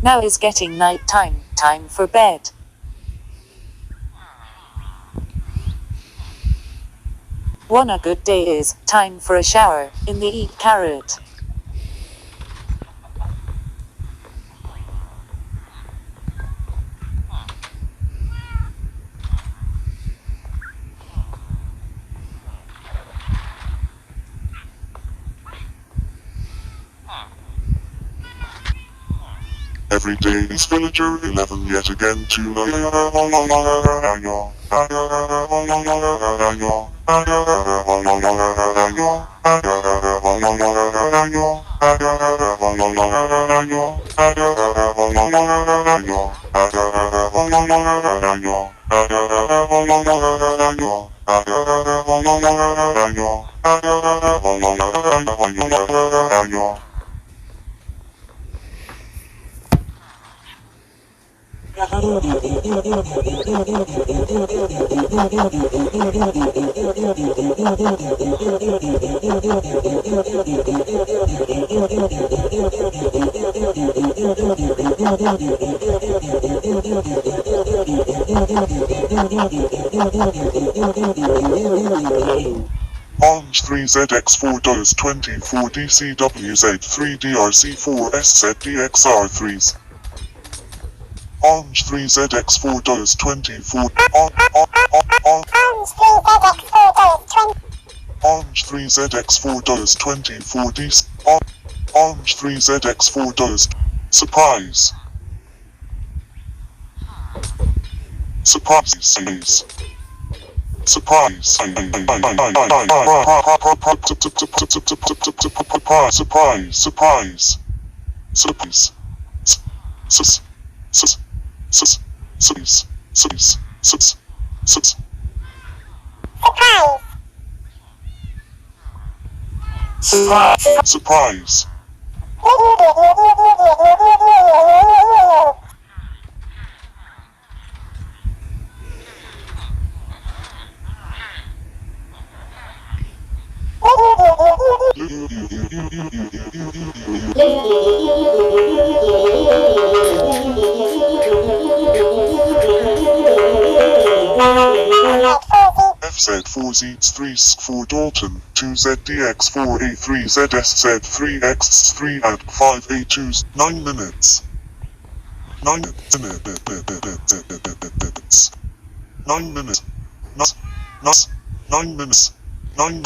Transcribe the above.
Now is getting night time, time for bed. One a good day is, time for a shower, in the eat carrot. Every day is villager 11 yet again to Orange 3ZX4 DOS 24 DCWZ3 DRC4 SZDXR3s. Orange 3ZX4 DOS 24 Orange 3ZX4 DOS 24 D Orange 3ZX4 DOS Surprise. Surprise. Surprise. Surprise. Surprise. FZ4Z3 Dalton, 2ZDX4A3ZSZ3X3 at 5A2s, 9 minutes. 9 minutes. 9 minutes. 9 minutes. 9.